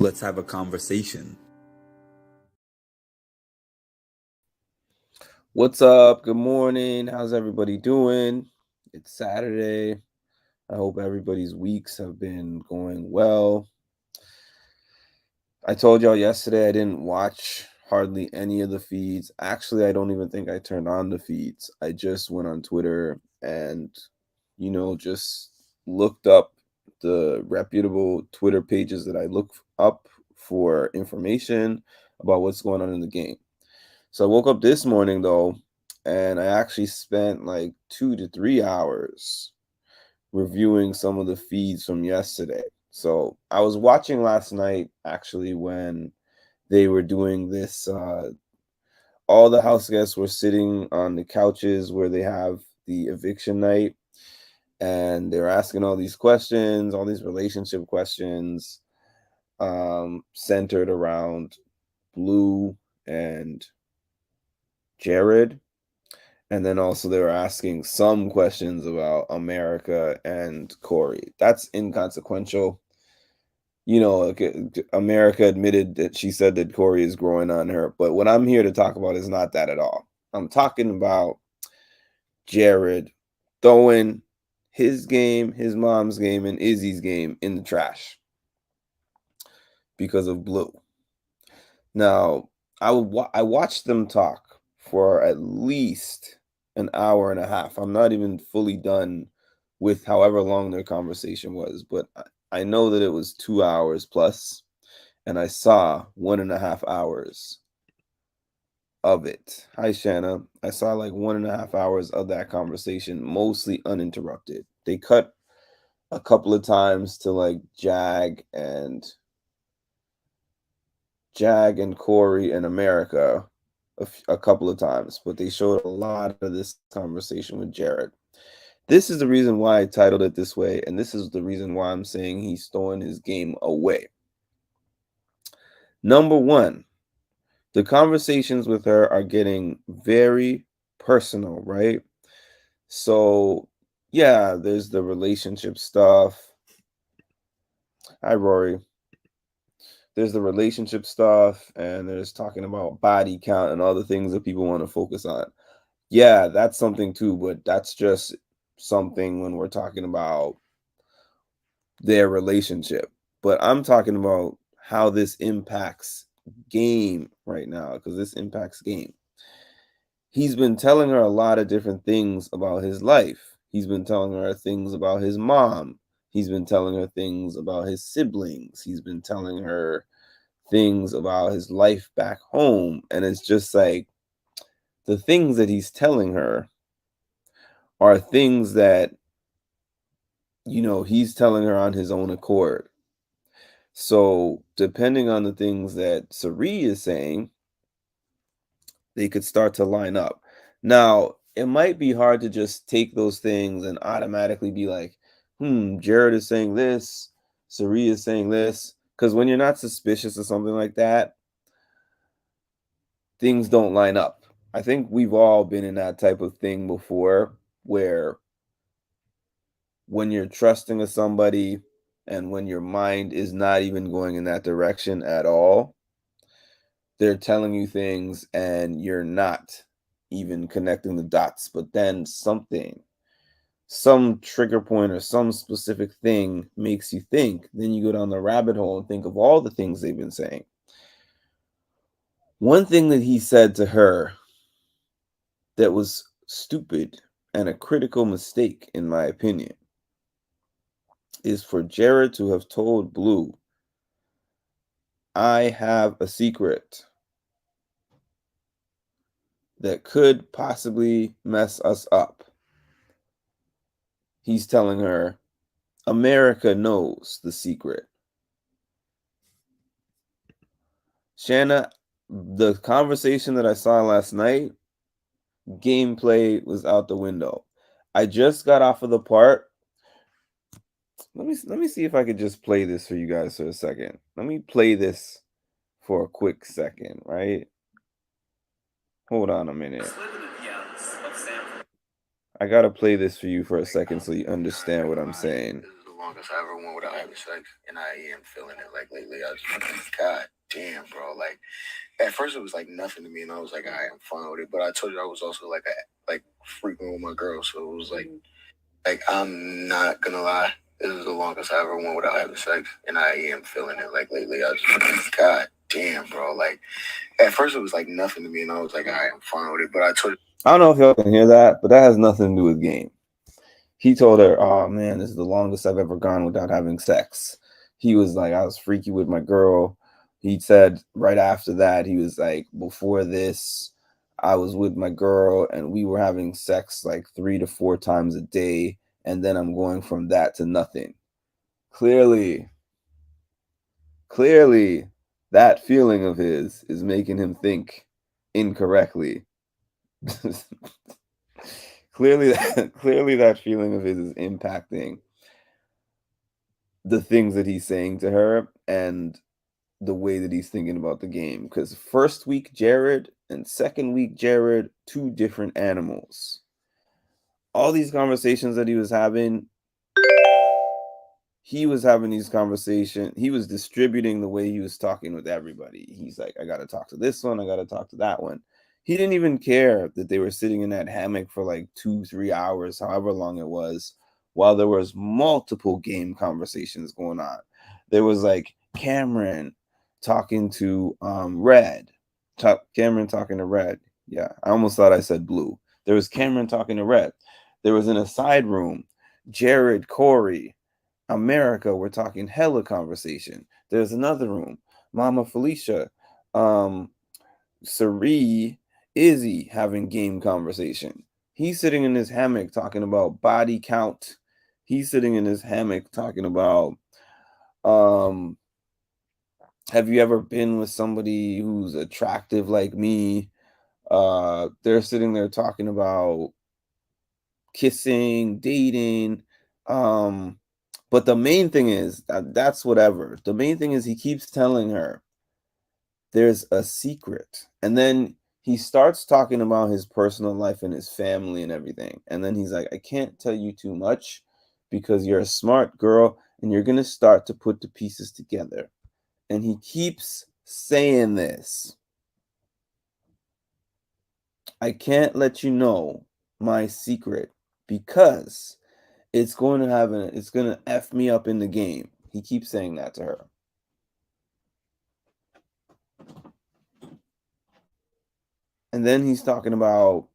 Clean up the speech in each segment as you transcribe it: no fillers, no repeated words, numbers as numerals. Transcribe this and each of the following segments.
Let's have a conversation. What's up? Good morning. How's everybody doing? It's Saturday. I hope everybody's weeks have been going well. I told y'all yesterday I didn't watch hardly any of the feeds. Actually, I don't even think I turned on the feeds. I just went on Twitter and, just looked up the reputable Twitter pages that I look up for information about what's going on in the game. So I woke up this morning though, and I actually spent like 2 to 3 hours reviewing some of the feeds from yesterday. So I was watching last night actually when they were doing this. All the house guests were sitting on the couches where they have the eviction night, and they were asking all these questions, all these relationship questions, centered around Blue and Jared. And then also they were asking some questions about America and Corey. That's inconsequential. America admitted that she said that Corey is growing on her. But what I'm here to talk about is not that at all. I'm talking about Jared throwing his game, his mom's game, and Izzy's game in the trash because of Blue. Now, I watched them talk for at least an hour and a half. I'm not even fully done with however long their conversation was, but I know that it was 2 hours plus, and I saw 1.5 hours of it. Hi, Shanna. I saw like 1.5 hours of that conversation, mostly uninterrupted. They cut a couple of times to like Jag and Corey and America a couple of times, but they showed a lot of this conversation with Jared. This is the reason why I titled it this way, and this is the reason why I'm saying he's throwing his game away. Number one, the conversations with her are getting very personal, right? So, yeah, there's the relationship stuff. Hi, Rory. There's the relationship stuff, and there's talking about body count and all the things that people want to focus on. Yeah, that's something too, but that's just something when we're talking about their relationship. But I'm talking about how this impacts game right now, because this impacts game. He's been telling her a lot of different things about his life. He's been telling her things about his mom. He's been telling her things about his siblings. He's been telling her things about his life back home. And it's just like the things that he's telling her are things that, he's telling her on his own accord. So, depending on the things that Cirie is saying, they could start to line up. Now, it might be hard to just take those things and automatically be like, Jared is saying this, Cirie is saying this. Because when you're not suspicious of something like that, things don't line up. I think we've all been in that type of thing before where when you're trusting of somebody and when your mind is not even going in that direction at all, they're telling you things and you're not even connecting the dots. But then some trigger point or some specific thing makes you think. Then you go down the rabbit hole and think of all the things they've been saying. One thing that he said to her that was stupid and a critical mistake, in my opinion, is for Jared to have told Blue, I have a secret that could possibly mess us up. He's telling her, America knows the secret. Shanna, the conversation that I saw last night, gameplay was out the window. I just got off of the part. Let me see if I could just play this for you guys for a second. Let me play this for a quick second, right? Hold on a minute. I gotta play this for you for a second so you understand what I'm saying. longest I ever went without having sex, and I am feeling it. Like lately, I just, God damn, bro. Like at first, it was like nothing to me, and I was like, all right, I'm fine with it. But I told you I was also like freaking with my girl, so it was like I'm not gonna lie. This is the longest I ever went without having sex, and I am feeling it. Like lately, I just, God damn, bro. Like at first, it was like nothing to me, and I was like, all right, I'm fine with it. But I told you, I don't know if y'all can hear that, but that has nothing to do with game. He told her, "Oh man, this is the longest I've ever gone without having sex." He was like, "I was freaky with my girl." He said right after that, he was like, "Before this, I was with my girl and we were having sex like 3 to 4 times a day, and then I'm going from that to nothing." Clearly, clearly, that feeling of his is making him think incorrectly. Clearly that feeling of his is impacting the things that he's saying to her and the way that he's thinking about the game. Because first week Jared and second week Jared, two different animals. All these conversations that he was having these conversations. He was distributing the way he was talking with everybody. He's like, I got to talk to this one. I got to talk to that one. He didn't even care that they were sitting in that hammock for like 2, 3 hours, however long it was, while there was multiple game conversations going on. There was like Cameron talking to Red. Cameron talking to Red. Yeah, I almost thought I said Blue. There was Cameron talking to Red. There was in a side room, Jared, Corey, America, we're talking hella conversation. There's another room, Mama Felicia, um, Cirie, Izzy having game conversation. He's sitting in his hammock talking about body count. He's sitting in his hammock talking about, um, have you ever been with somebody who's attractive like me? They're sitting there talking about kissing, dating. Um, but the main thing is that's whatever. The main thing is he keeps telling her there's a secret. And then he starts talking about his personal life and his family and everything. And then he's like, I can't tell you too much because you're a smart girl and you're going to start to put the pieces together. And he keeps saying this. I can't let you know my secret because it's going to F me up in the game. He keeps saying that to her. And then he's talking about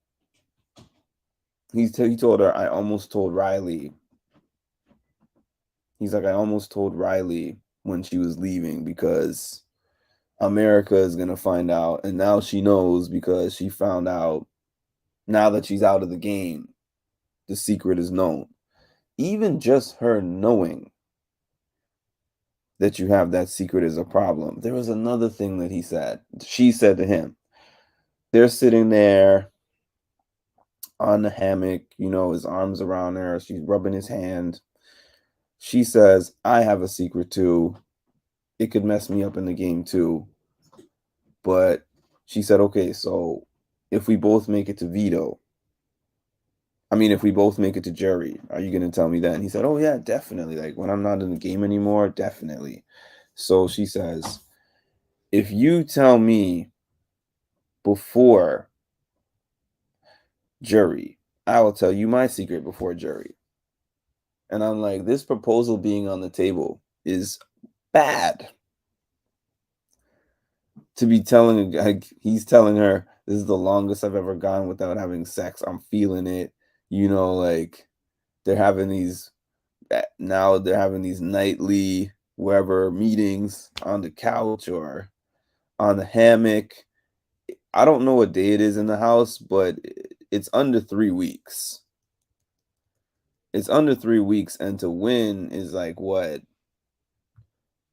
he told her I almost told Riley. He's like I almost told Riley when she was leaving because America is going to find out and now she knows because she found out now that she's out of the game. The secret is known. Even just her knowing that you have that secret is a problem. There was another thing that she said to him. They're sitting there on the hammock, his arms around her. She's rubbing his hand. She says, I have a secret too. It could mess me up in the game too. But she said, okay, so if we both make it to if we both make it to jury, are you going to tell me that? And he said, oh, yeah, definitely. Like when I'm not in the game anymore, definitely. So she says, if you tell me before jury, I will tell you my secret before jury. And I'm like, this proposal being on the table is bad. To be telling, like, he's telling her, this is the longest I've ever gone without having sex. I'm feeling it. Like they're having these, now they're having these nightly, wherever meetings on the couch or on the hammock. I don't know what day it is in the house, but it's under 3 weeks. It's under 3 weeks. And to win is like what?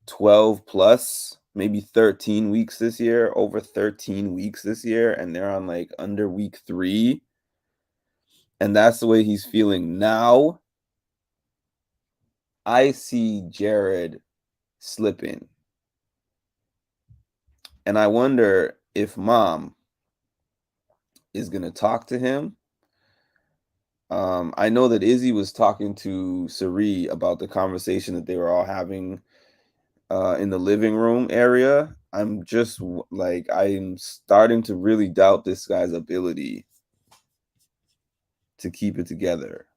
12 plus, maybe 13 weeks this year, over 13 weeks this year, and they're on like under week 3. And that's the way he's feeling now. I see Jared slipping. And I wonder if mom is going to talk to him I know that Izzy was talking to Cirie about the conversation that they were all having in the living room area. I'm starting to really doubt this guy's ability to keep it together.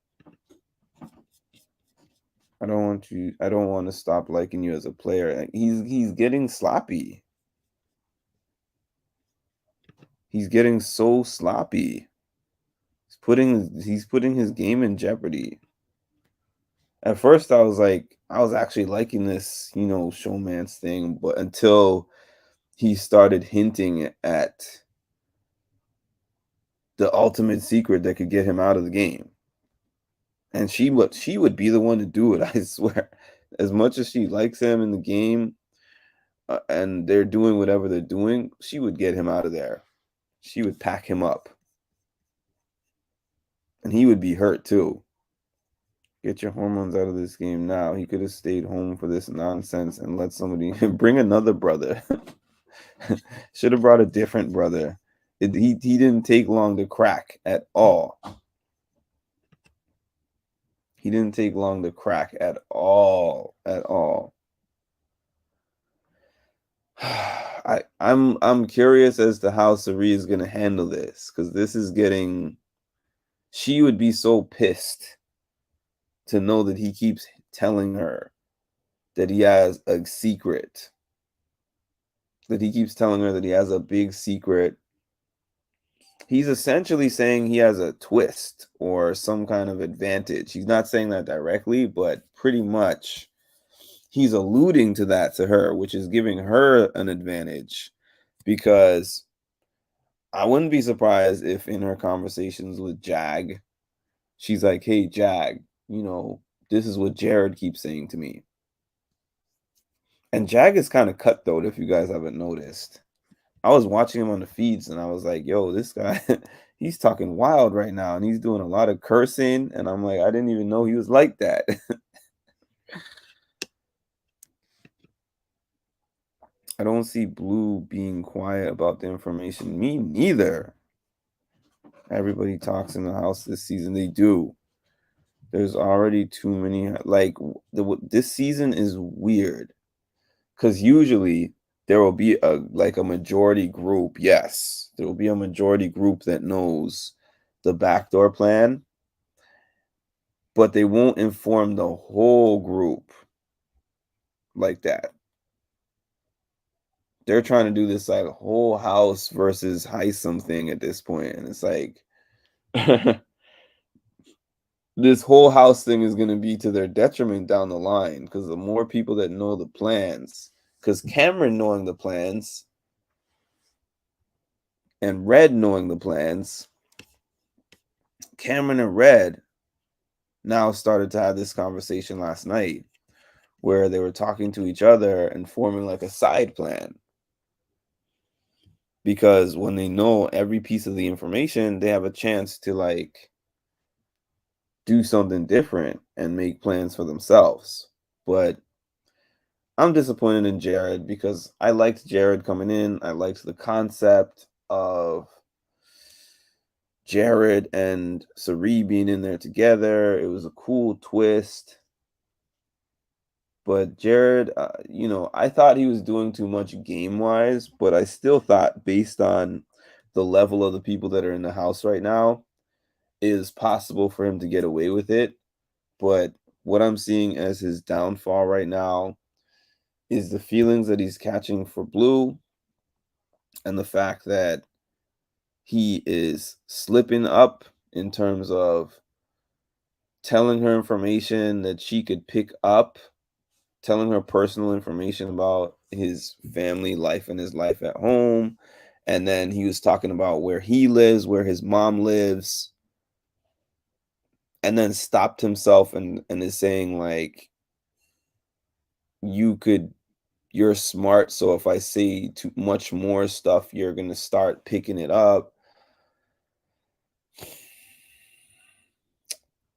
I don't want to stop liking you as a player. He's getting sloppy. He's getting so sloppy. He's putting his game in jeopardy. At first I was actually liking this, showman's thing, but until he started hinting at the ultimate secret that could get him out of the game. And she would be the one to do it, I swear. As much as she likes him in the game, and they're doing whatever they're doing, she would get him out of there. She would pack him up, and he would be hurt too. Get your hormones out of this game now. He could have stayed home for this nonsense and let somebody bring another brother. Should have brought a different brother. He didn't take long to crack at all. He didn't take long to crack at all. At all. I'm curious as to how Cirie is gonna handle this, because this is getting. She would be so pissed to know that he keeps telling her that he has a secret. That he keeps telling her that he has a big secret. He's essentially saying he has a twist or some kind of advantage. He's not saying that directly, but pretty much he's alluding to that to her, which is giving her an advantage, because I wouldn't be surprised if in her conversations with Jag, she's like, "Hey, Jag, this is what Jared keeps saying to me." And Jag is kind of cutthroat, if you guys haven't noticed. I was watching him on the feeds and I was like, yo, this guy, he's talking wild right now and he's doing a lot of cursing. And I'm like, I didn't even know he was like that. I don't see Blue being quiet about the information. Me neither. Everybody talks in the house this season. They do. There's already too many. Like, this season is weird because usually there will be a majority group. Yes, there will be a majority group that knows the backdoor plan, but they won't inform the whole group like that. They're trying to do this like whole house versus Heisem thing at this point, and it's like this whole house thing is going to be to their detriment down the line, because the more people that know the plans, because Cameron knowing the plans and Red knowing the plans, Cameron and Red now started to have this conversation last night where they were talking to each other and forming like a side plan. Because when they know every piece of the information, they have a chance to like do something different and make plans for themselves. But I'm disappointed in Jared because I liked Jared coming in. I liked the concept of Jared and Cirie being in there together. It was a cool twist. But Jared, I thought he was doing too much game wise, but I still thought, based on the level of the people that are in the house right now, it is possible for him to get away with it. But what I'm seeing as his downfall right now is the feelings that he's catching for Blue and the fact that he is slipping up in terms of telling her information that she could pick up, telling her personal information about his family life and his life at home. And then he was talking about where he lives, where his mom lives, and then stopped himself and is saying like, you're smart, so if I say too much more stuff, you're gonna start picking it up.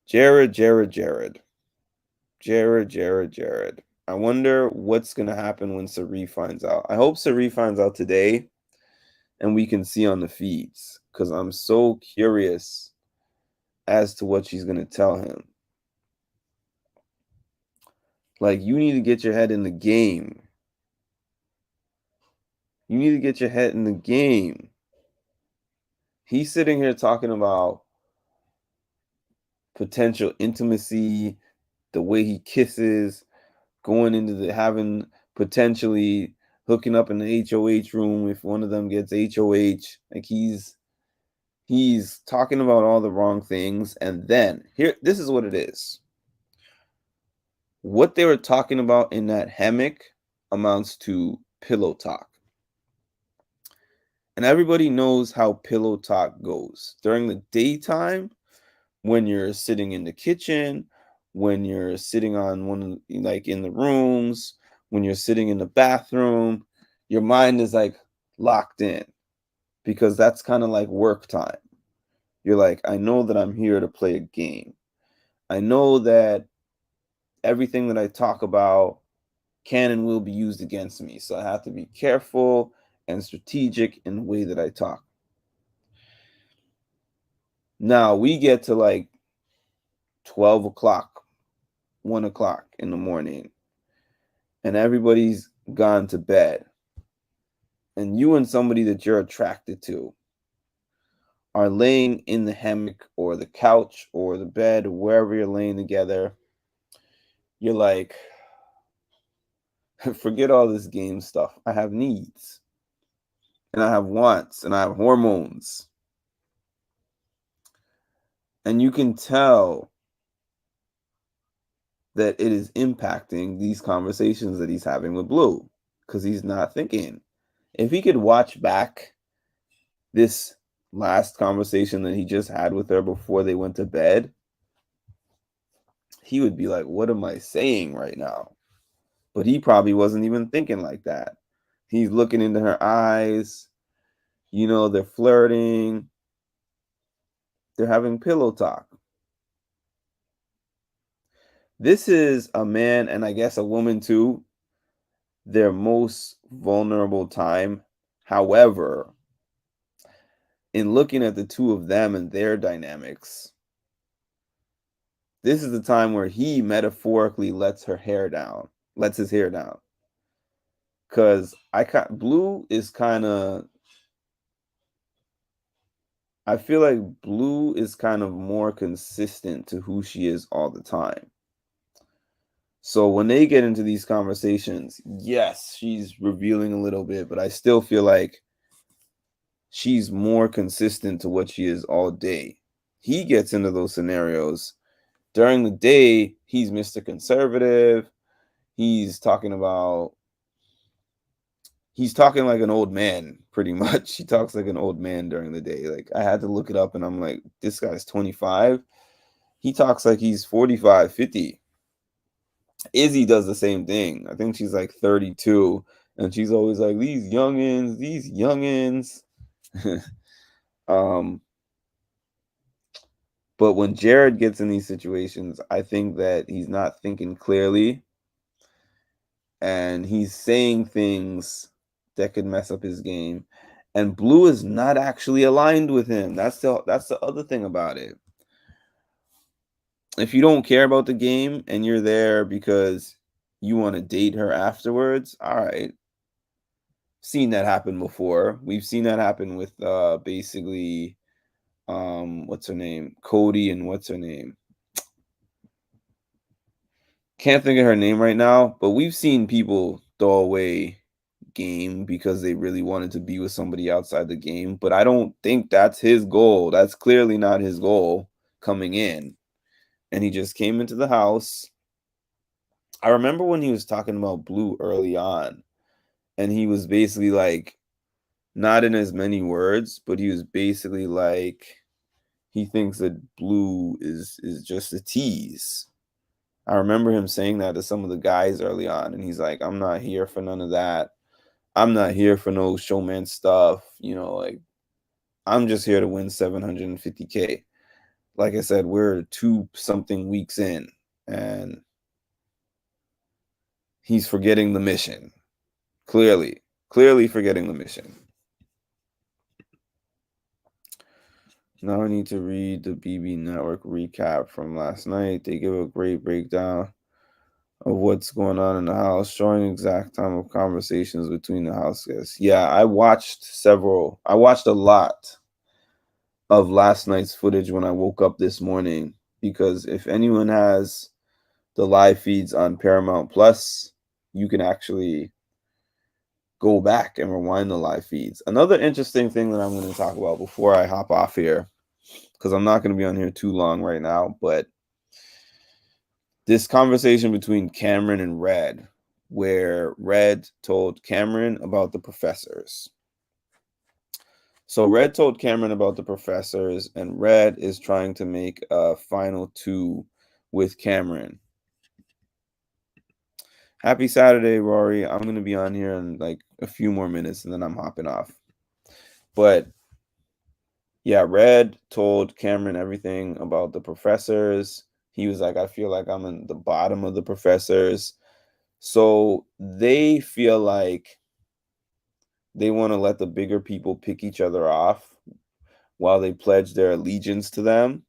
Jared. I wonder what's gonna happen when Cirie finds out. I hope Cirie finds out today and we can see on the feeds, because I'm so curious as to what she's going to tell him. Like, you need to get your head in the game. You need to get your head in the game. He's sitting here talking about potential intimacy, the way he kisses, going into the having potentially hooking up in the HOH room if one of them gets HOH. Like he's talking about all the wrong things. And then this is what it is. What they were talking about in that hammock amounts to pillow talk. And everybody knows how pillow talk goes. During the daytime, when you're sitting in the kitchen, when you're sitting on like in the rooms, when you're sitting in the bathroom, your mind is like locked in because that's kind of like work time. You're like, I know that I'm here to play a game. I know that everything that I talk about can and will be used against me. So I have to be careful and strategic in the way that I talk. Now we get to like 12 o'clock, 1 o'clock in the morning, and everybody's gone to bed. And you and somebody that you're attracted to are laying in the hammock or the couch or the bed, or wherever you're laying together. You're like, forget all this game stuff. I have needs, and I have wants, and I have hormones. And you can tell that it is impacting these conversations that he's having with Blue because he's not thinking. If he could watch back this last conversation that he just had with her before they went to bed, he would be like, what am I saying right now? But he probably wasn't even thinking like that. He's looking into her eyes. They're flirting. They're having pillow talk. This is a man, and I guess a woman too, their most vulnerable time. However, in looking at the two of them and their dynamics, this is the time where he metaphorically lets his hair down. Because Blue is kind of, I feel like Blue is kind of more consistent to who she is all the time. So when they get into these conversations, yes, she's revealing a little bit, but I still feel like she's more consistent to what she is all day. He gets into those scenarios. During the day, he's Mr. Conservative. He's talking like an old man, pretty much. He talks like an old man during the day. Like, I had to look it up, and I'm like, this guy's 25. He talks like he's 45, 50. Izzy does the same thing. I think she's like 32, and she's always like, these youngins. But when Jared gets in these situations, I think that he's not thinking clearly, and he's saying things that could mess up his game. And Blue is not actually aligned with him. That's the other thing about it. If you don't care about the game and you're there because you want to date her afterwards, all right. Seen that happen before. We've seen that happen with basically what's her name? Cody and what's her name? Can't think of her name right now, but we've seen people throw away game because they really wanted to be with somebody outside the game. But I don't think that's his goal. That's clearly not his goal coming in. And he just came into the house. I remember when he was talking about Blue early on, and he was basically like, not in as many words, but he was basically like, he thinks that Blue is just a tease. I remember him saying that to some of the guys early on, and he's like, I'm not here for none of that. I'm not here for no showman stuff. Like, I'm just here to win 750K. Like I said, we're 2-something weeks in, and he's forgetting the mission. Clearly forgetting the mission. Now I need to read the BB Network recap from last night. They give a great breakdown of what's going on in the house, showing exact time of conversations between the house guests. Yeah, I watched a lot of last night's footage when I woke up this morning because if anyone has the live feeds on Paramount Plus, you can actually go back and rewind the live feeds. Another interesting thing that I'm going to talk about before I hop off here, because I'm not going to be on here too long right now, but this conversation between Cameron and Red, where Red told Cameron about the professors. So Red told Cameron about the professors, and Red is trying to make a final two with Cameron. Happy Saturday, Rory. I'm going to be on here in like a few more minutes and then I'm hopping off. But yeah, Red told Cameron everything about the professors. He was like, I feel like I'm in the bottom of the professors. So they feel like they want to let the bigger people pick each other off while they pledge their allegiance to them.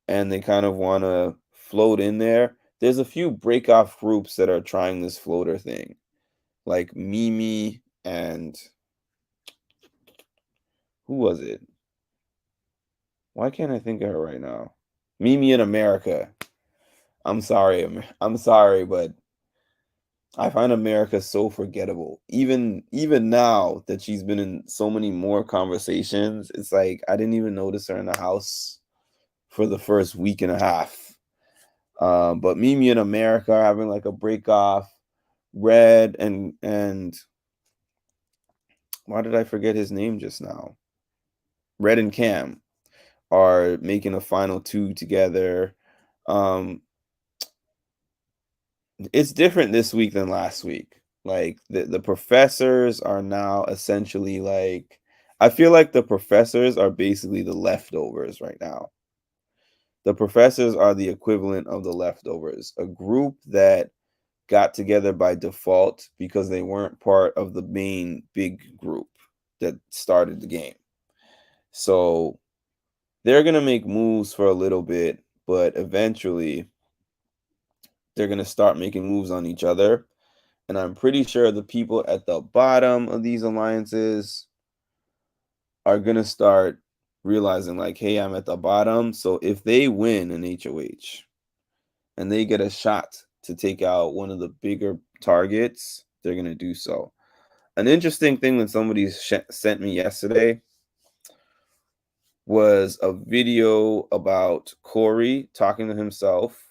And they kind of want to float in there. There's a few breakoff groups that are trying this floater thing, like Mimi and who was it? Why can't I think of her right now? Mimi in America. I'm sorry, but I find America so forgettable. Even now that she's been in so many more conversations, it's like I didn't even notice her in the house for the first week and a half. But Mimi and America are having like a break off. Red and why did I forget his name just now? Red and Cam are making a final two together. Um, it's different this week than last week. Like the professors are now essentially like I feel like the professors are basically the leftovers right now. The professors are the equivalent of the leftovers, a group that got together by default because they weren't part of the main big group that started the game. So they're going to make moves for a little bit, but eventually they're going to start making moves on each other. And I'm pretty sure the people at the bottom of these alliances are going to start realizing, like, hey, I'm at the bottom. So if they win an HOH and they get a shot to take out one of the bigger targets, they're going to do so. An interesting thing that somebody sent me yesterday was a video about Corey talking to himself.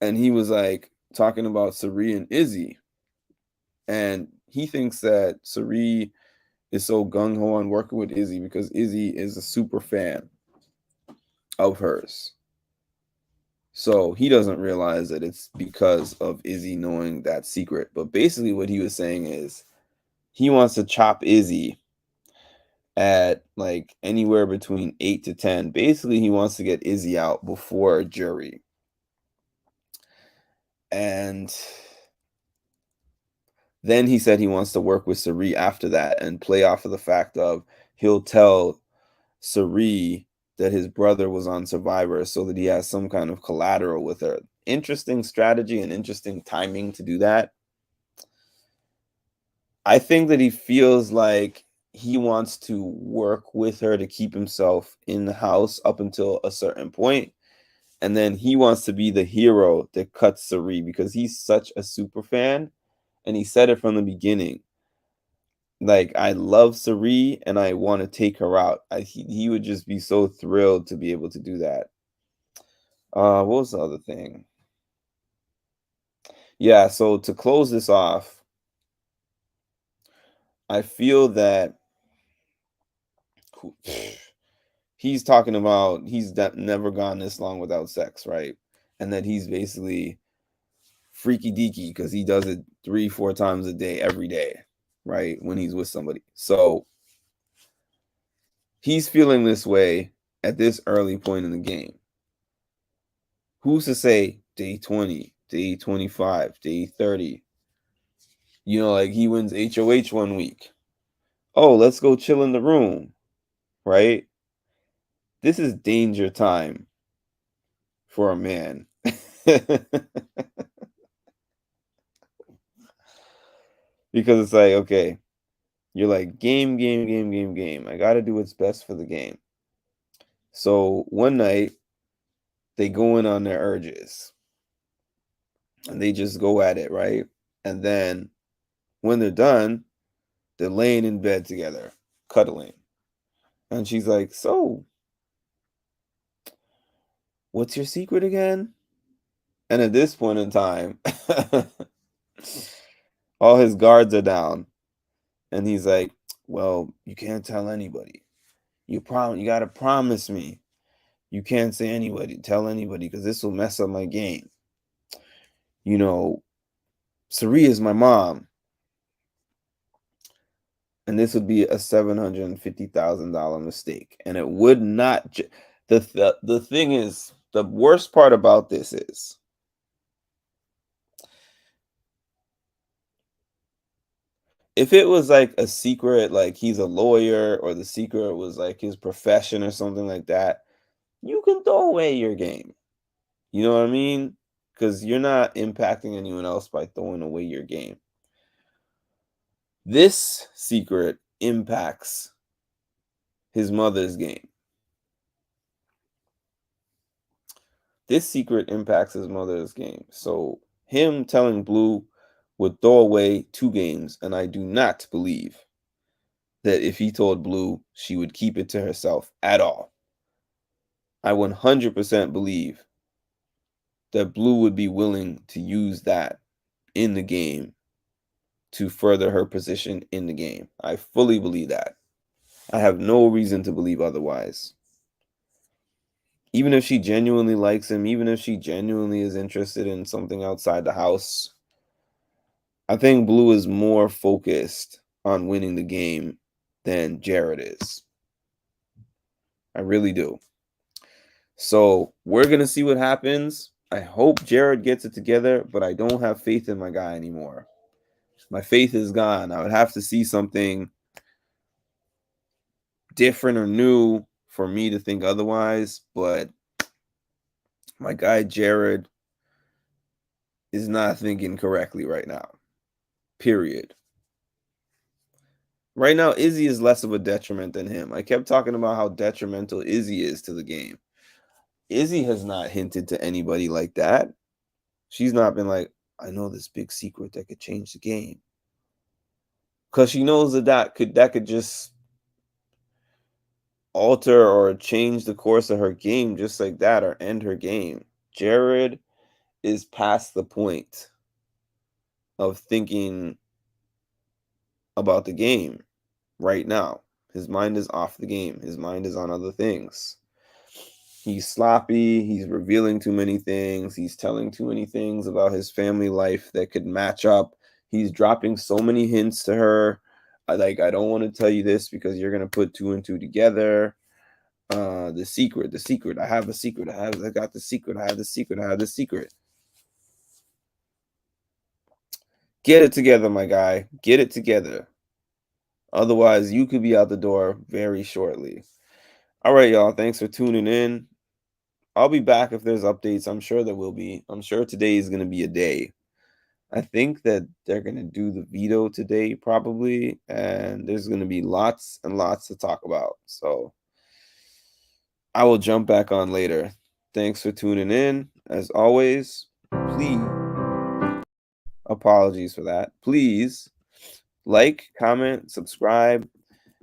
And he was like talking about Cirie and Izzy. And he thinks that Cirie is so gung ho on working with Izzy because Izzy is a super fan of hers. So he doesn't realize that it's because of Izzy knowing that secret. But basically, what he was saying is he wants to chop Izzy at like anywhere between 8 to 10. Basically, he wants to get Izzy out before a jury. And then he said he wants to work with Cirie after that and play off of the fact of he'll tell Cirie that his brother was on Survivor so that he has some kind of collateral with her. Interesting strategy and interesting timing to do that. I think that he feels like he wants to work with her to keep himself in the house up until a certain point. And then he wants to be the hero that cuts Cirie because he's such a super fan. And he said it from the beginning. Like, I love Cirie and I want to take her out. He would just be so thrilled to be able to do that. What was the other thing? Yeah, so to close this off, I feel that he's talking about never gone this long without sex, right? And that he's basically freaky deaky because he does it 3-4 times a day, every day, right? When he's with somebody. So he's feeling this way at this early point in the game. Who's to say day 20, day 25, day 30? Like he wins HOH one week. Oh, let's go chill in the room, right? This is danger time for a man. Because it's like, okay, you're like, game. I got to do what's best for the game. So one night, they go in on their urges and they just go at it, right? And then when they're done, they're laying in bed together, cuddling. And she's like, so, what's your secret again? And at this point in time, all his guards are down. And he's like, well, you can't tell anybody. You got to promise me. You can't tell anybody, because this will mess up my game. You know, Cirie is my mom. And this would be a $750,000 mistake. And it would not. The thing is, the worst part about this is, if it was like a secret, like he's a lawyer, or the secret was like his profession or something like that, you can throw away your game. You know what I mean? Because you're not impacting anyone else by throwing away your game. This secret impacts his mother's game. This secret impacts his mother's game. So him telling Blue would throw away 2 games, and I do not believe that if he told Blue, she would keep it to herself at all. I 100% believe that Blue would be willing to use that in the game to further her position in the game. I fully believe that. I have no reason to believe otherwise. Even if she genuinely likes him, even if she genuinely is interested in something outside the house, I think Blue is more focused on winning the game than Jared is. I really do. So we're going to see what happens. I hope Jared gets it together, but I don't have faith in my guy anymore. My faith is gone. I would have to see something different or new for me to think otherwise, but my guy Jared is not thinking correctly right now. Period. Right now, Izzy is less of a detriment than him. I kept talking about how detrimental Izzy is to the game. Izzy has not hinted to anybody like that. She's not been like, I know this big secret that could change the game. Because she knows that could just alter or change the course of her game just like that, or end her game. Jared is past the point of thinking about the game right now. His mind is off the game. His mind is on other things. He's sloppy. He's revealing too many things. He's telling too many things about his family life that could match up. He's dropping so many hints to her. I don't want to tell you this because you're going to put 2 and 2 together. The secret. I have a secret. I got the secret. I have the secret. Get it together, my guy. Get it together. Otherwise, you could be out the door very shortly. All right, y'all. Thanks for tuning in. I'll be back if there's updates. I'm sure there will be. I'm sure today is going to be a day. I think that they're going to do the veto today, probably. And there's going to be lots and lots to talk about. So I will jump back on later. Thanks for tuning in. As always, please, apologies for that. Please like, comment, subscribe,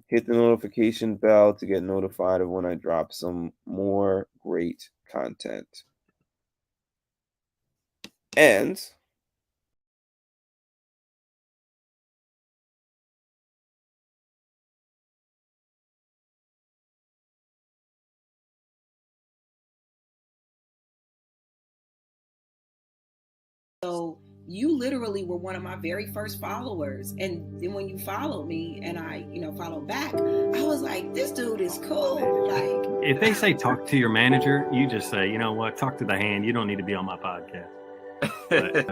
hit the notification bell to get notified of when I drop some more great content. And so you literally were one of my very first followers, and then when you followed me and I followed back, I was like, this dude is cool. Like, if they say talk to your manager, you just say, you know what, talk to the hand. You don't need to be on my podcast. But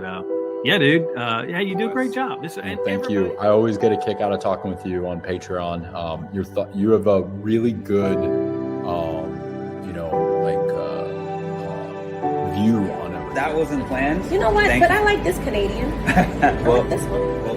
yeah, dude. Yeah, you do a great job. Thank you. I always get a kick out of talking with you on Patreon. You have a really good view on everything. That wasn't planned. You know what? Thank But you. I like this Canadian. I Well, like this one. well,